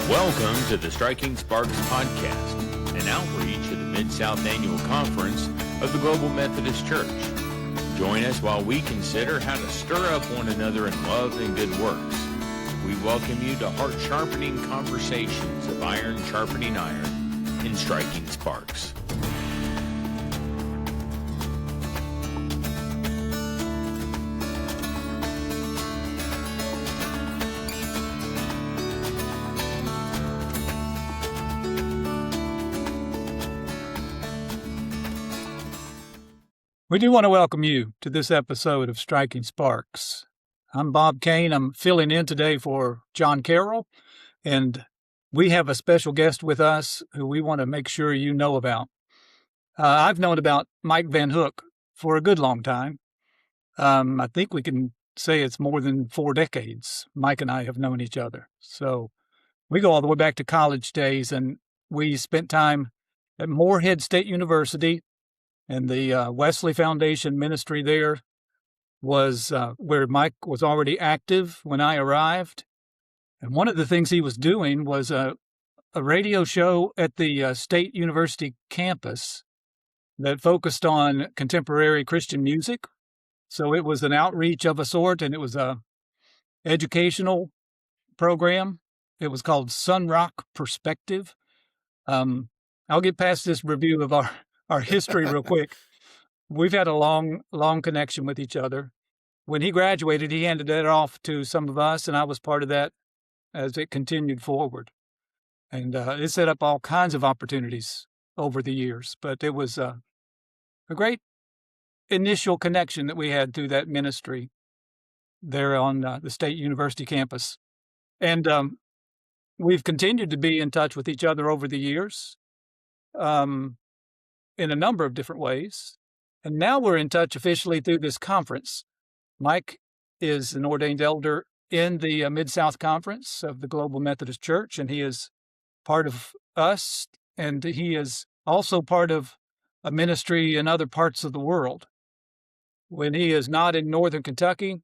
Welcome to the Striking Sparks podcast, an outreach of the Mid-South Annual Conference of the Global Methodist Church. Join us while we consider how to stir up one another in love and good works. We welcome you to heart-sharpening conversations of iron sharpening iron in Striking Sparks. We do want to welcome you to this episode of Striking Sparks. I'm Bob Kane. I'm filling in today for John Carroll, and we have a special guest with us who we want to make sure you know about. I've known about Mike VanHook for a good long time. I think we can say it's more than 4 decades. Mike and I have known each other. So we go all the way back to college days, and we spent time at Morehead State University. And the Wesley Foundation ministry there was where Mike was already active when I arrived. And one of the things he was doing was a radio show at the State University campus that focused on contemporary Christian music. So it was an outreach of a sort, and it was a educational program. It was called Sunrock Perspective. I'll get past this review of our history real quick. We've had a long connection with each other. When he graduated, he handed that off to some of us, and I was part of that as it continued forward. And it set up all kinds of opportunities over the years. But it was a great initial connection that we had through that ministry there on the State University campus. And we've continued to be in touch with each other over the years. In a number of different ways. And now we're in touch officially through this conference. Mike is an ordained elder in the Mid-South Conference of the Global Methodist Church, and he is part of us, and he is also part of a ministry in other parts of the world. When he is not in northern Kentucky,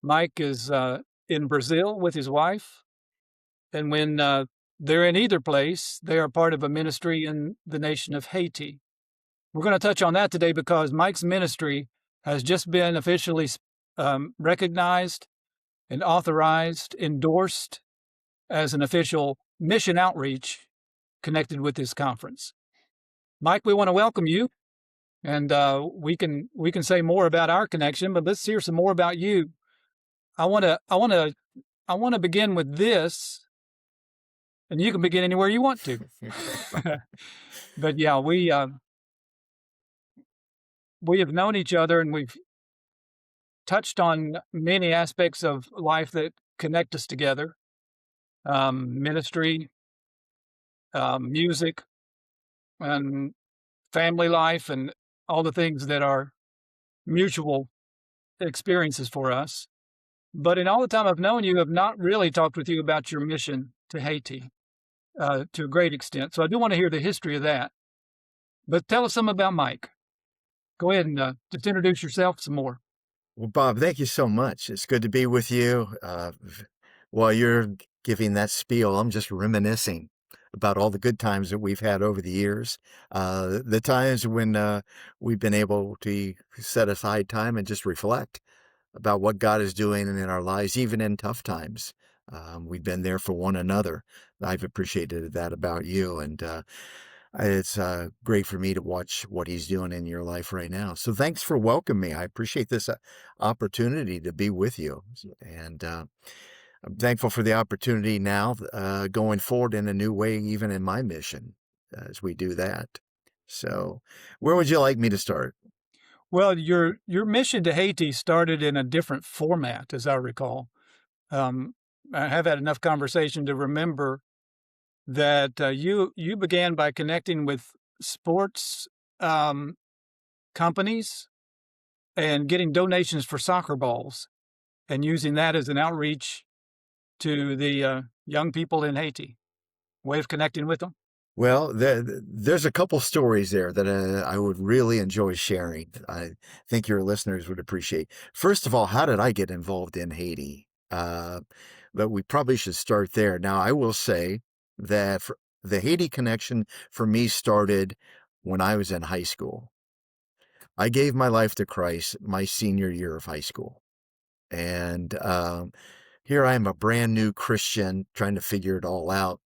Mike is in Brazil with his wife, and when they're in either place, they are part of a ministry in the nation of Haiti. We're going to touch on that today because Mike's ministry has just been officially recognized and authorized, endorsed as an official mission outreach connected with this conference. Mike, we want to welcome you, and we can say more about our connection, but let's hear some more about you. I want to begin with this, and you can begin anywhere you want to. But yeah, we have known each other, and we've touched on many aspects of life that connect us together. Ministry, music, and family life, and all the things that are mutual experiences for us. But in all the time I've known you, I've not really talked with you about your mission to Haiti to a great extent. So I do want to hear the history of that. But tell us something about Mike. Go ahead and just introduce yourself some more. Well, Bob, thank you so much. It's good to be with you. While you're giving that spiel, I'm just reminiscing about all the good times that we've had over the years. The times when we've been able to set aside time and just reflect about what God is doing in our lives, even in tough times. We've been there for one another. I've appreciated that about you, and it's great for me to watch what he's doing in your life right now. So thanks for welcoming me. I appreciate this opportunity to be with you. And I'm thankful for the opportunity now going forward in a new way, even in my mission as we do that. So where would you like me to start? Well, your mission to Haiti started in a different format, as I recall. I have had enough conversation to remember that you began by connecting with sports companies and getting donations for soccer balls and using that as an outreach to the young people in Haiti. Way of connecting with them? Well, there's a couple stories there that I would really enjoy sharing. I think your listeners would appreciate. First of all, how did I get involved in Haiti? But we probably should start there. Now, I will say that the Haiti connection for me started when I was in high school. I gave my life to Christ my senior year of high school. And here I am, a brand new Christian trying to figure it all out.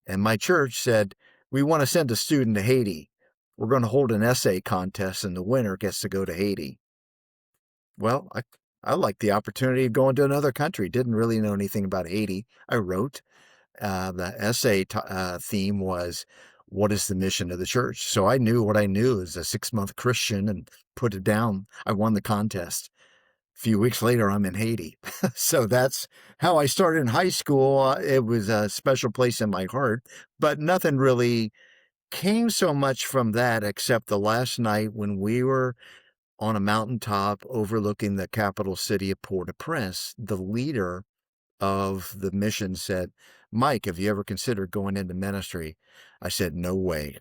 And my church said, we want to send a student to Haiti. We're going to hold an essay contest, and the winner gets to go to Haiti. Well, I liked the opportunity of going to another country. Didn't really know anything about Haiti. I wrote. The essay theme was, what is the mission of the church? So I knew what I knew as a 6-month Christian and put it down. I won the contest. A few weeks later, I'm in Haiti. So that's how I started in high school. It was a special place in my heart, but nothing really came so much from that except the last night when we were on a mountaintop overlooking the capital city of Port-au-Prince. The leader of the mission said, Mike, have you ever considered going into ministry? I said, no way.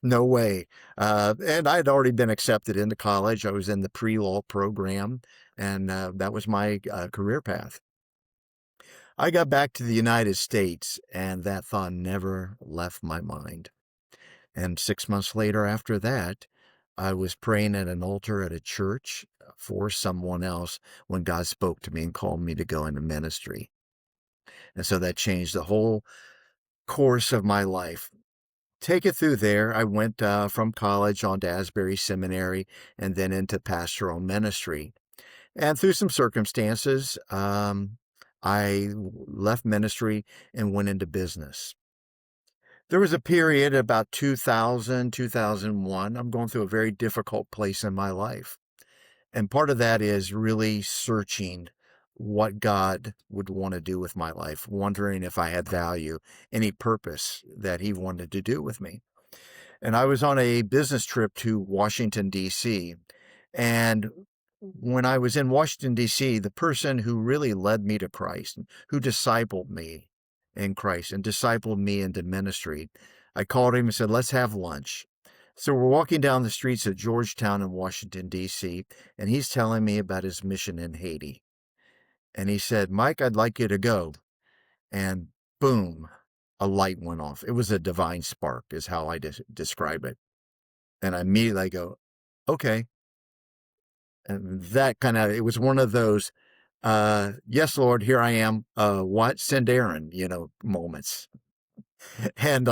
No way. And I'd already been accepted into college. I was in the pre-law program, and that was my career path. I got back to the United States, and that thought never left my mind. And 6 months later after that, I was praying at an altar at a church for someone else when God spoke to me and called me to go into ministry. And so that changed the whole course of my life. Take it through there. I went from college on to Asbury Seminary and then into pastoral ministry. And through some circumstances, I left ministry and went into business. There was a period about 2000, 2001. I'm going through a very difficult place in my life. And part of that is really searching what God would want to do with my life, wondering if I had value, any purpose that he wanted to do with me. And I was on a business trip to Washington, D.C. And when I was in Washington, D.C., the person who really led me to Christ, who discipled me in Christ and discipled me into ministry, I called him and said, let's have lunch. So we're walking down the streets of Georgetown in Washington, D.C., and he's telling me about his mission in Haiti. And he said, Mike, I'd like you to go. And boom, a light went off. It was a divine spark is how I describe it. And I immediately go, okay. And that it was one of those, yes, Lord, here I am. What? Send Aaron, moments. And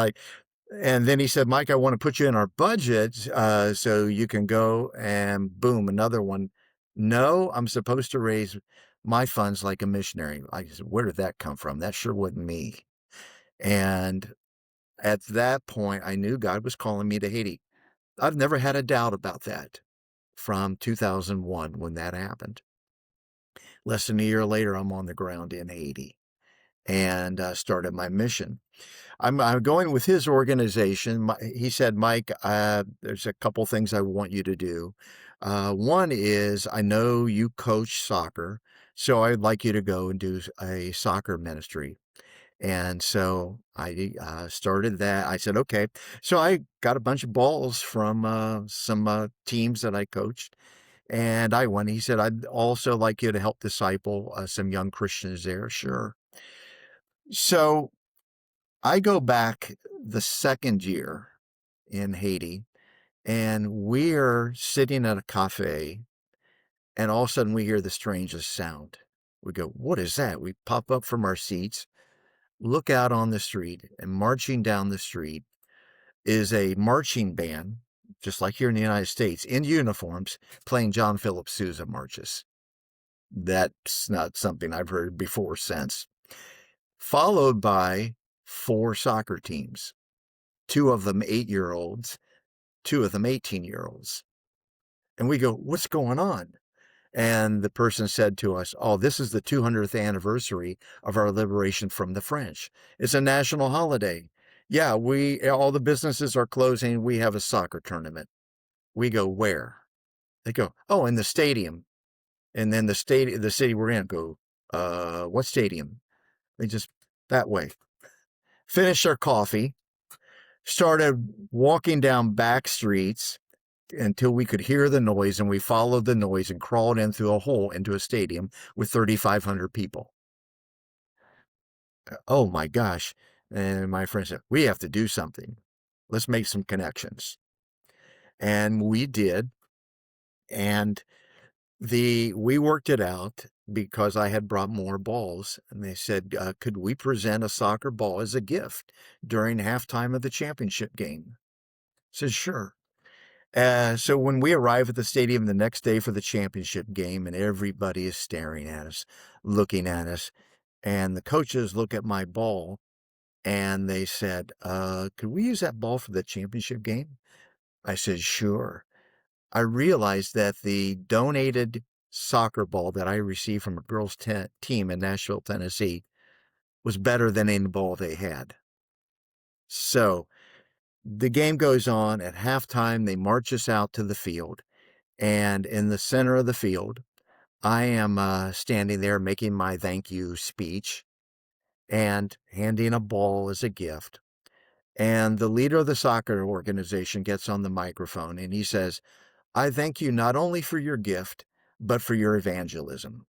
then he said, Mike, I want to put you in our budget so you can go, and boom, another one. No, I'm supposed to raise my funds like a missionary. I said, where did that come from? That sure wasn't me. And at that point, I knew God was calling me to Haiti. I've never had a doubt about that from 2001 when that happened. Less than a year later, I'm on the ground in Haiti and started my mission. I'm going with his organization. He said, Mike, there's a couple things I want you to do. One is, I know you coach soccer, so I'd like you to go and do a soccer ministry. And so I started that. I said, okay. So I got a bunch of balls from some teams that I coached. And I went. He said, I'd also like you to help disciple some young Christians there. Sure. So I go back the second year in Haiti, and we're sitting at a cafe, and all of a sudden we hear the strangest sound. We go, what is that? We pop up from our seats, look out on the street, and marching down the street is a marching band, just like here in the United States, in uniforms, playing John Philip Sousa marches. That's not something I've heard before since. Followed by 4 soccer teams, 2 of them 8-year-olds, 2 of them 18-year-olds. And we go, what's going on? And the person said to us, oh, this is the 200th anniversary of our liberation from the French. It's a national holiday. Yeah, all the businesses are closing. We have a soccer tournament. We go, where? They go, oh, in the stadium. And then the city we're in, go, what stadium? They just, that way. Finished our coffee, started walking down back streets, until we could hear the noise, and we followed the noise and crawled in through a hole into a stadium with 3,500 people. Oh my gosh. And my friend said, we have to do something. Let's make some connections. And we did. And we worked it out because I had brought more balls. And they said, could we present a soccer ball as a gift during halftime of the championship game? I said, sure. So when we arrive at the stadium the next day for the championship game, and everybody is staring at us, looking at us, and the coaches look at my ball, and they said, could we use that ball for the championship game? I said, sure. I realized that the donated soccer ball that I received from a girls' team in Nashville, Tennessee, was better than any ball they had. So the game goes on. At halftime, they march us out to the field. And in the center of the field, I am standing there making my thank you speech and handing a ball as a gift. And the leader of the soccer organization gets on the microphone and he says, I thank you not only for your gift, but for your evangelism.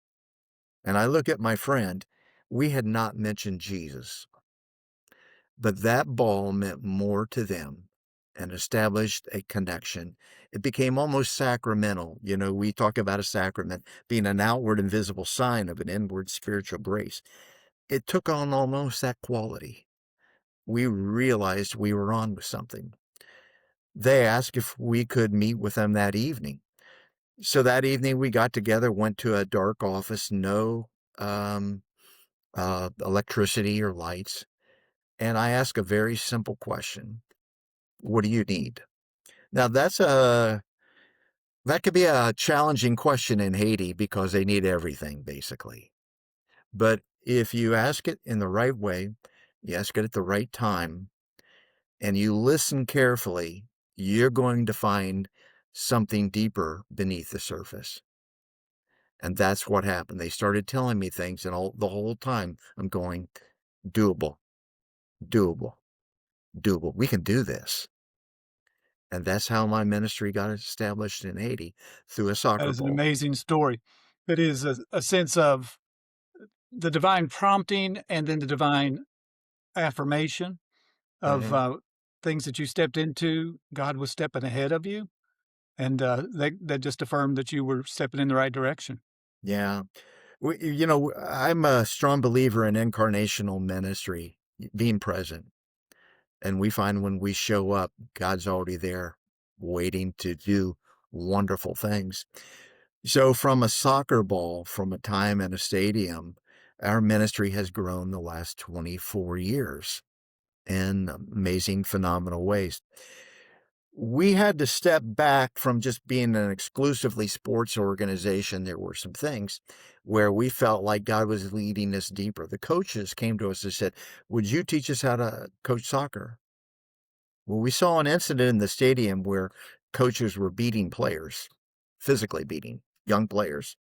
And I look at my friend. We had not mentioned Jesus, but that ball meant more to them and established a connection. It became almost sacramental. You know, we talk about a sacrament being an outward and visible sign of an inward spiritual grace. It took on almost that quality. We realized we were on with something. They asked if we could meet with them that evening. So that evening we got together, went to a dark office, no electricity or lights. And I asked a very simple question. What do you need? Now that could be a challenging question in Haiti because they need everything basically. But if you ask it in the right way, you ask it at the right time, and you listen carefully, you're going to find something deeper beneath the surface. And that's what happened. They started telling me things, and the whole time I'm going, doable, doable, doable. We can do this. And that's how my ministry got established in Haiti, through a That soccer is an ball. amazing story. It is a sense of the divine prompting and then the divine affirmation of Mhm. things that you stepped into. God was stepping ahead of you, and that just affirmed that you were stepping in the right direction. Yeah. I'm a strong believer in incarnational ministry, being present. And we find when we show up, God's already there waiting to do wonderful things. So from a soccer ball, from a time in a stadium, our ministry has grown the last 24 years in amazing, phenomenal ways. We had to step back from just being an exclusively sports organization. There were some things where we felt like God was leading us deeper. The coaches came to us and said, would you teach us how to coach soccer? Well, we saw an incident in the stadium where coaches were beating players, physically beating young players.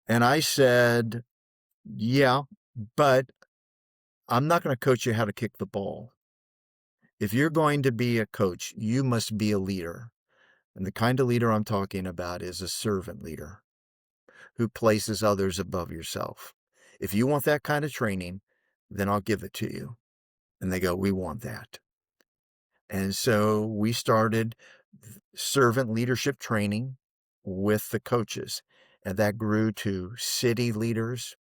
And I said, yeah, but I'm not going to coach you how to kick the ball. If you're going to be a coach, you must be a leader. And the kind of leader I'm talking about is a servant leader who places others above yourself. If you want that kind of training, then I'll give it to you. And they go, we want that. And so we started servant leadership training with the coaches. And that grew to city leaders,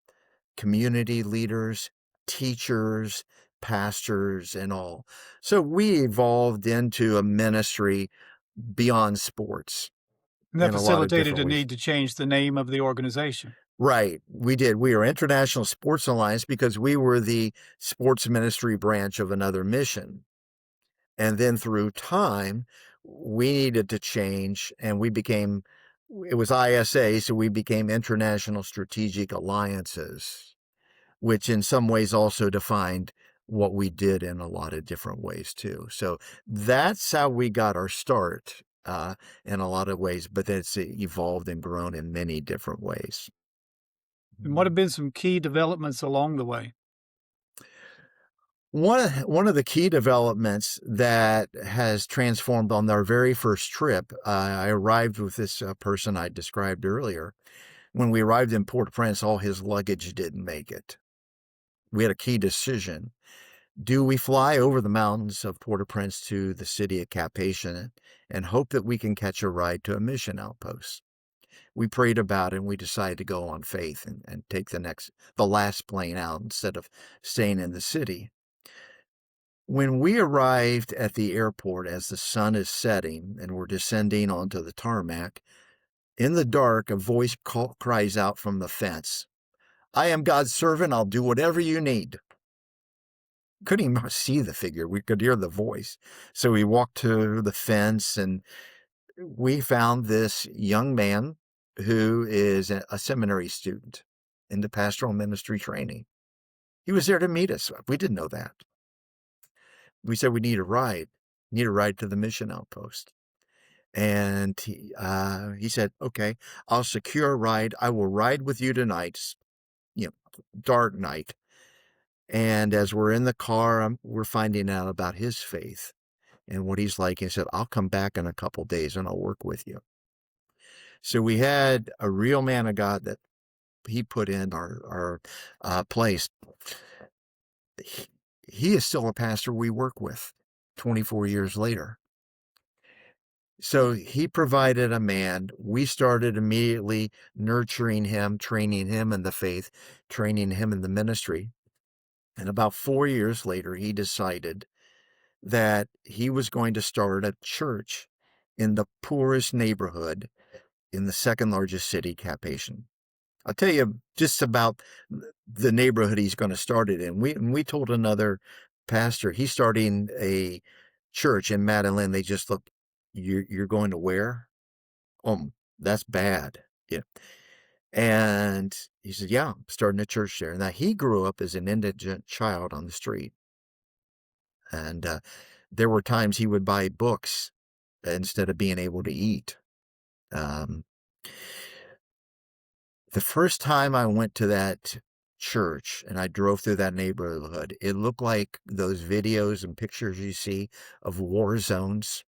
community leaders, teachers, pastors, and all. So we evolved into a ministry beyond sports And that in a lot of facilitated different a ways. need to change the name of the organization. Right. We did. We were International Sports Alliance because we were the sports ministry branch of another mission. And then through time, we needed to change, and it was ISA, so we became International Strategic Alliances, which in some ways also defined what we did in a lot of different ways too. So that's how we got our start in a lot of ways, but it's evolved and grown in many different ways. And what have been some key developments along the way? One of the key developments that has transformed on our very first trip, I arrived with this person I described earlier. When we arrived in Port-au-Prince, all his luggage didn't make it. We had a key decision. Do we fly over the mountains of Port-au-Prince to the city of Cap-Haïtien and hope that we can catch a ride to a mission outpost? We prayed about it and we decided to go on faith and take the last plane out instead of staying in the city. When we arrived at the airport as the sun is setting and we're descending onto the tarmac, in the dark, a voice cries out from the fence, "I am God's servant. I'll do whatever you need." Couldn't even see the figure. We could hear the voice. So we walked to the fence and we found this young man who is a seminary student in the pastoral ministry training. He was there to meet us. We didn't know that. We said, we need a ride to the mission outpost. And he said, okay, I'll secure a ride. I will ride with you tonight, dark night. And as we're in the car, we're finding out about his faith and what he's like. He said, I'll come back in a couple days and I'll work with you. So we had a real man of God that he put in our place. He is still a pastor we work with 24 years later. So he provided a man. We started immediately nurturing him, training him in the faith, training him in the ministry. And about 4 years later, he decided that he was going to start a church in the poorest neighborhood in the second largest city, Cap-Haïtien. I'll tell you just about the neighborhood he's going to start it in. We told another pastor, he's starting a church in Madeleine. They just looked, you're going to where? Oh, that's bad. Yeah. And he said, yeah, I'm starting a church there. Now, he grew up as an indigent child on the street. And there were times he would buy books instead of being able to eat. The first time I went to that church and I drove through that neighborhood, it looked like those videos and pictures you see of war zones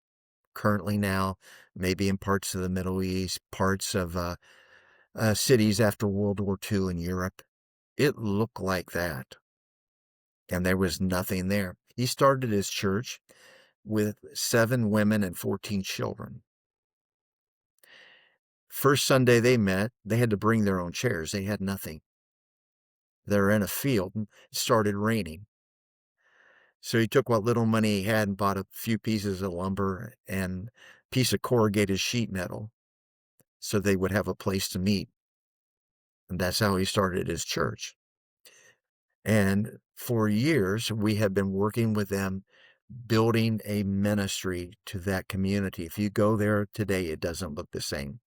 currently now, maybe in parts of the Middle East, parts of cities after World War II in Europe. It looked like that. And there was nothing there. He started his church with 7 women and 14 children. First Sunday they met, they had to bring their own chairs. They had nothing. They're in a field and it started raining. So he took what little money he had and bought a few pieces of lumber and a piece of corrugated sheet metal so they would have a place to meet. And that's how he started his church. And for years, we have been working with them, building a ministry to that community. If you go there today, it doesn't look the same.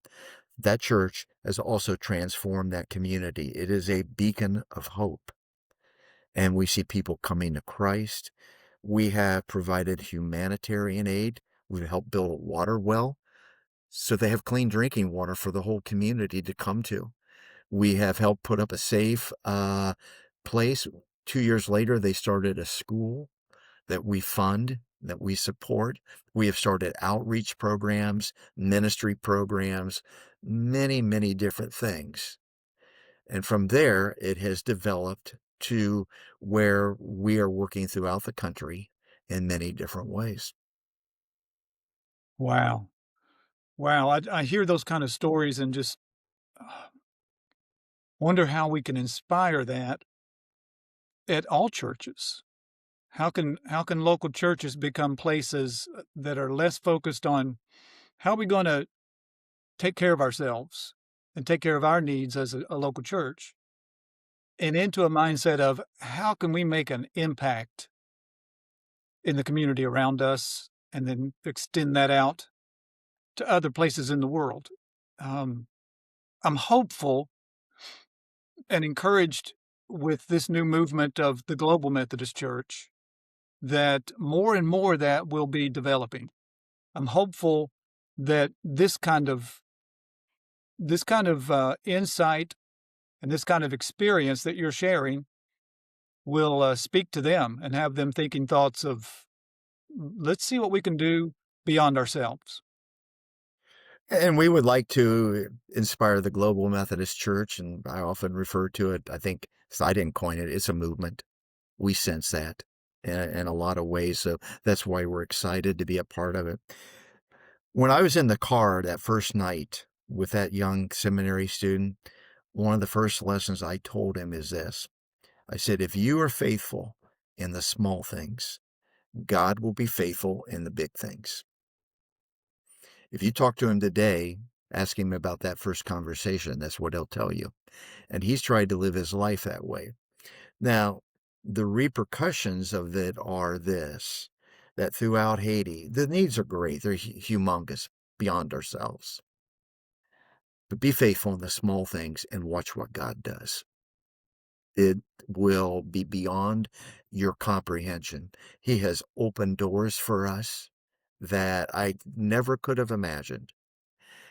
That church has also transformed that community. It is a beacon of hope. And we see people coming to Christ. We have provided humanitarian aid. We've helped build a water well so they have clean drinking water for the whole community to come to. We have helped put up a safe place. 2 years later, they started a school that we fund, that we support. We have started outreach programs, ministry programs, many, many different things. And from there, it has developed to where we are working throughout the country in many different ways. Wow. Wow. I hear those kind of stories and just uh, wonder how we can inspire that at all churches. How can local churches become places that are less focused on how are we going to take care of ourselves and take care of our needs as a local church, and into a mindset of how can we make an impact in the community around us and then extend that out to other places in the world. I'm hopeful and encouraged with this new movement of the Global Methodist Church that more and more that will be developing. I'm hopeful that this kind of insight and this kind of experience that you're sharing will speak to them and have them thinking thoughts of, let's see what we can do beyond ourselves. And we would like to inspire the Global Methodist Church, and I often refer to it, I think, I didn't coin it, it's a movement. We sense that in a lot of ways, so that's why we're excited to be a part of it. When I was in the car that first night with that young seminary student, one of the first lessons I told him is this. I said, if you are faithful in the small things, God will be faithful in the big things. If you talk to him today, ask him about that first conversation, that's what he'll tell you. And he's tried to live his life that way. Now, the repercussions of it are this, that throughout Haiti, the needs are great. They're humongous, beyond ourselves. But be faithful in the small things and watch what God does. It will be beyond your comprehension. He has opened doors for us that I never could have imagined.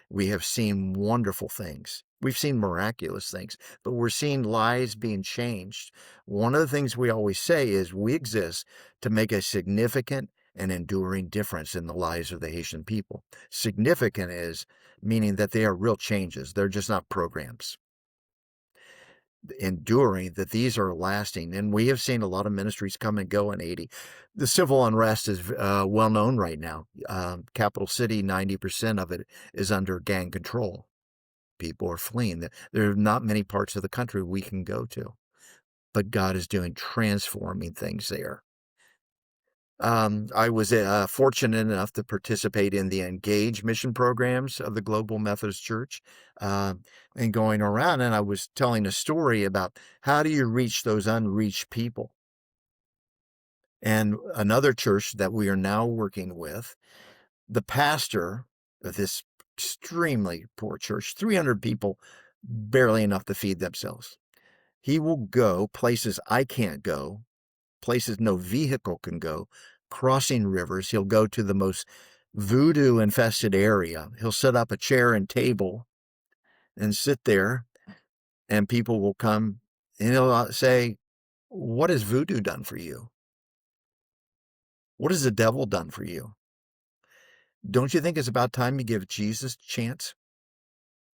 We have seen wonderful things. We've seen miraculous things, but we're seeing lives being changed. One of the things we always say is we exist to make a significant and enduring difference in the lives of the Haitian people. Significant is meaning that they are real changes. They're just not programs. Enduring, that these are lasting. And we have seen a lot of ministries come and go in Haiti. The civil unrest is well known right now. Capital City, 90% of it is under gang control. People are fleeing. There are not many parts of the country we can go to, but God is doing transforming things there. I was fortunate enough to participate in the Engage mission programs of the Global Methodist Church, and going around, and I was telling a story about how do you reach those unreached people. And another church that we are now working with, the pastor of this extremely poor church, 300 people, barely enough to feed themselves. He will go places I can't go, places no vehicle can go, crossing rivers. He'll go to the most voodoo-infested area. He'll set up a chair and table and sit there, and people will come, and he'll say, what has voodoo done for you? What has the devil done for you? Don't you think it's about time you give Jesus a chance?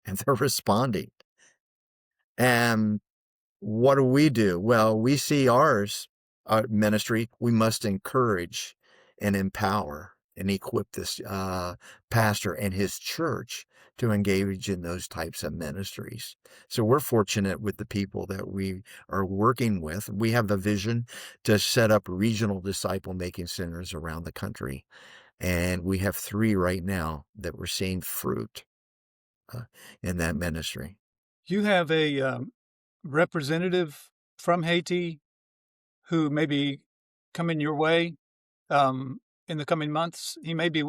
And they're responding. And what do? Well, we see our ministry, we must encourage and empower and equip this pastor and his church to engage in those types of ministries. So we're fortunate with the people that we are working with. We have the vision to set up regional disciple-making centers around the country. And we have 3 right now that we're seeing fruit in that ministry. You have a representative from Haiti who may be coming your way in the coming months. He may be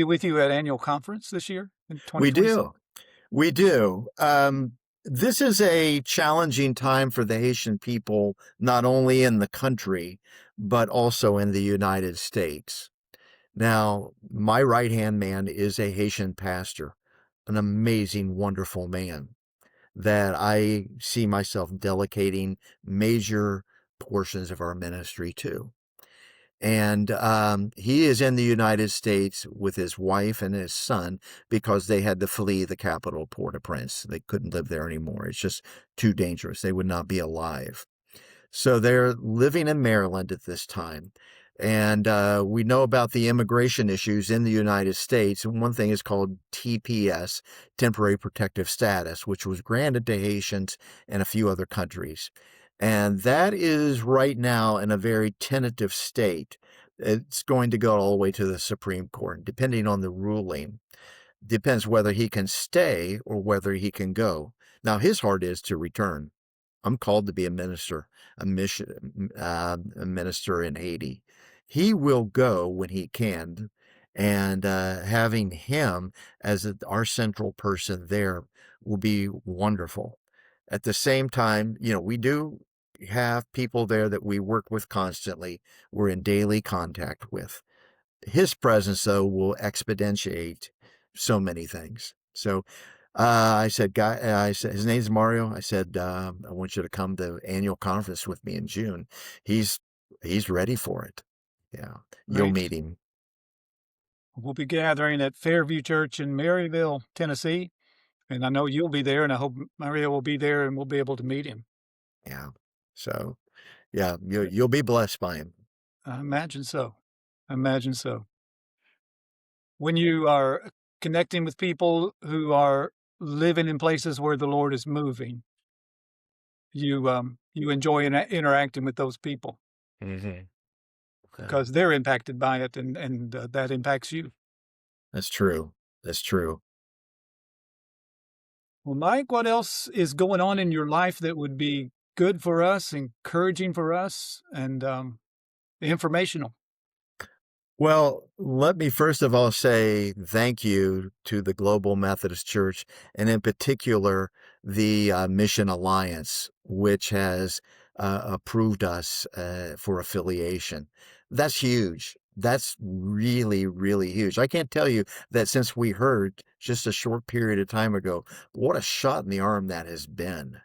with you at annual conference this year in 2026. We do. This is a challenging time for the Haitian people, not only in the country, but also in the United States. Now, my right-hand man is a Haitian pastor, an amazing, wonderful man that I see myself delegating major portions of our ministry to. And he is in the United States with his wife and his son because they had to flee the capital, Port-au-Prince. They couldn't live there anymore. It's just too dangerous. They would not be alive. So they're living in Maryland at this time. And we know about the immigration issues in the United States. And one thing is called TPS, Temporary Protective Status, which was granted to Haitians and a few other countries. And that is right now in a very tentative state. It's going to go all the way to the Supreme Court, depending on the ruling. Depends whether he can stay or whether he can go. Now, his heart is to return. I'm called to be a minister, a minister in Haiti. He will go when he can, and having him as our central person there will be wonderful. At the same time, we do have people there that we work with constantly. We're in daily contact with. His presence, though, will expeditiate so many things. So I said, guy, I said, his name's Mario. I said, I want you to come to annual conference with me in June. He's, he's ready for it. Yeah. You'll Great. meet him. We'll be gathering at Fairview Church in Maryville, Tennessee. And I know you'll be there, and I hope Mario will be there and we'll be able to meet him. Yeah. So yeah, Uh, you'll be blessed by him. I imagine so. I imagine so. When you are connecting with people who are living in places where the Lord is moving, you enjoy interacting with those people Hmm. because they're impacted by it, and that impacts you. That's true. That's true. Well, Mike, what else is going on in your life that would be good for us, encouraging for us, and informational? Well, let me first of all say thank you to the Global Methodist Church, and in particular, the Mission Alliance, which has approved us for affiliation. That's huge. That's really, really huge. I can't tell you that since we heard just a short period of time ago, what a shot in the arm that has been.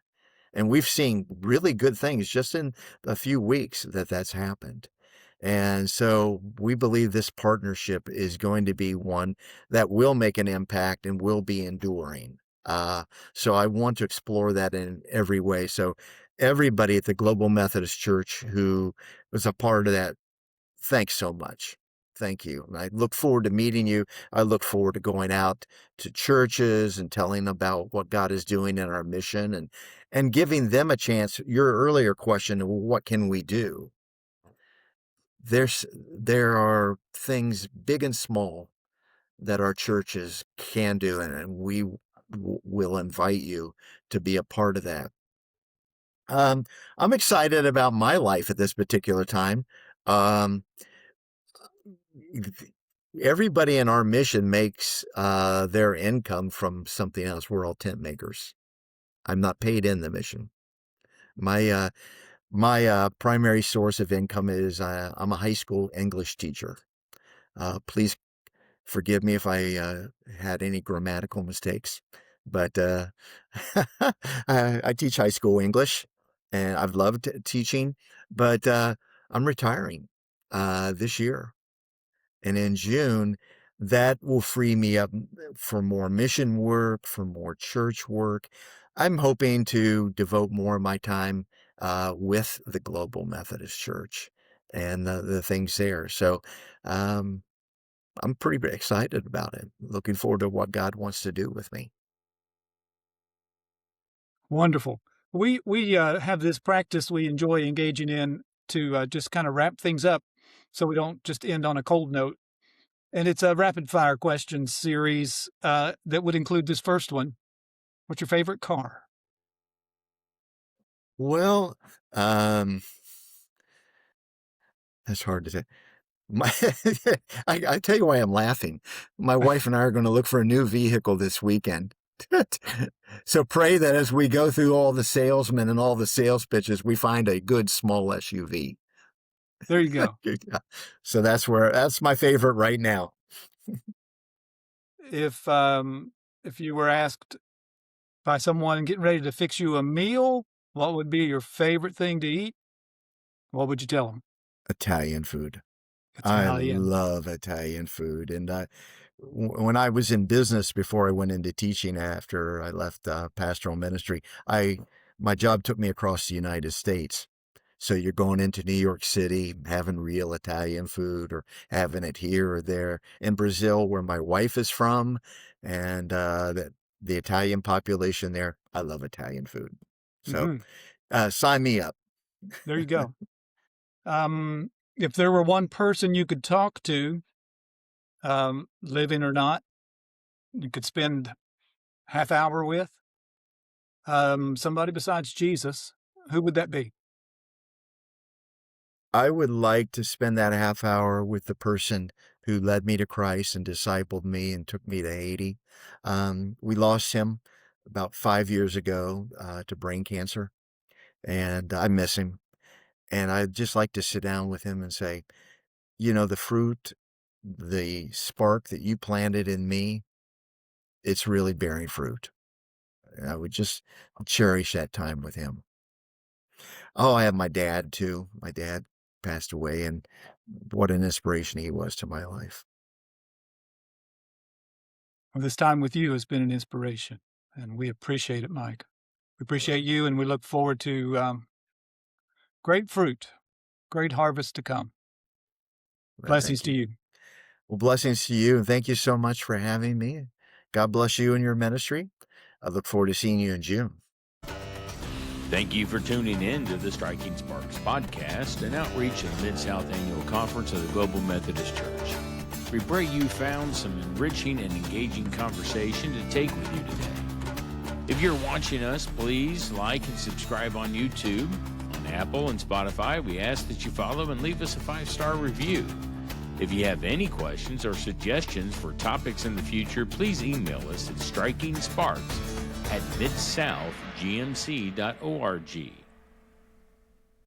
And we've seen really good things just in a few weeks that that's happened. And so we believe this partnership is going to be one that will make an impact and will be enduring. So I want to explore that in every way. So everybody at the Global Methodist Church who was a part of that, thanks so much. Thank you. And I look forward to meeting you. I look forward to going out to churches and telling about what God is doing in our mission and giving them a chance. Your earlier question, well, what can we do? There are things big and small that our churches can do, and we will invite you to be a part of that. Um, I'm excited about my life at this particular time. Um, Everybody in our mission makes their income from something else. We're all tent makers. I'm not paid in the mission. My primary source of income is I'm a high school English teacher. Please forgive me if I had any grammatical mistakes, but I teach high school English, and I've loved teaching. But I'm retiring this year, and in June, that will free me up for more mission work, for more church work. I'm hoping to devote more of my time with the Global Methodist Church and the things there. So um, I'm pretty excited about it. Looking forward to what God wants to do with me. Wonderful. We have this practice we enjoy engaging in to just kind of wrap things up, so we don't just end on a cold note. And it's a rapid fire questions series that would include this first one. What's your favorite car? Well, um, that's hard to say. My, I tell you why I'm laughing. My wife and I are going to look for a new vehicle this weekend. So pray that as we go through all the salesmen and all the sales pitches, we find a good small SUV. There you go. So that's my favorite right now. If you were asked by someone getting ready to fix you a meal, what would be your favorite thing to eat? What would you tell them? Italian food. I Italian. love Italian food. And when I was in business before I went into teaching after I left pastoral ministry, my job took me across the United States. So you're going into New York City, having real Italian food or having it here or there. In Brazil, where my wife is from, and the Italian population there, I love Italian food. So Hmm. sign me up. There you go. If there were one person you could talk to, living or not, you could spend half hour with, somebody besides Jesus, who would that be? I would like to spend that half hour with the person who led me to Christ and discipled me and took me to Haiti. We lost him about 5 years ago to brain cancer, and I miss him. And I'd just like to sit down with him and say, the fruit, the spark that you planted in me, it's really bearing fruit. I would just cherish that time with him. Oh, I have my dad too. My dad passed away, and what an inspiration he was to my life. Well, this time with you has been an inspiration, and we appreciate it, Mike. We appreciate you, and we look forward to great fruit, great harvest to come. Well, Blessings thank to you. you. Well, blessings to you, and thank you so much for having me. God bless you and your ministry. I look forward to seeing you in June. Thank you for tuning in to the Striking Sparks podcast, an outreach of the Mid-South Annual Conference of the Global Methodist Church. We pray you found some enriching and engaging conversation to take with you today. If you're watching us, please like and subscribe on YouTube. On Apple and Spotify, we ask that you follow and leave us a 5-star review. If you have any questions or suggestions for topics in the future, please email us at strikingsparks@midsouthgmc.org.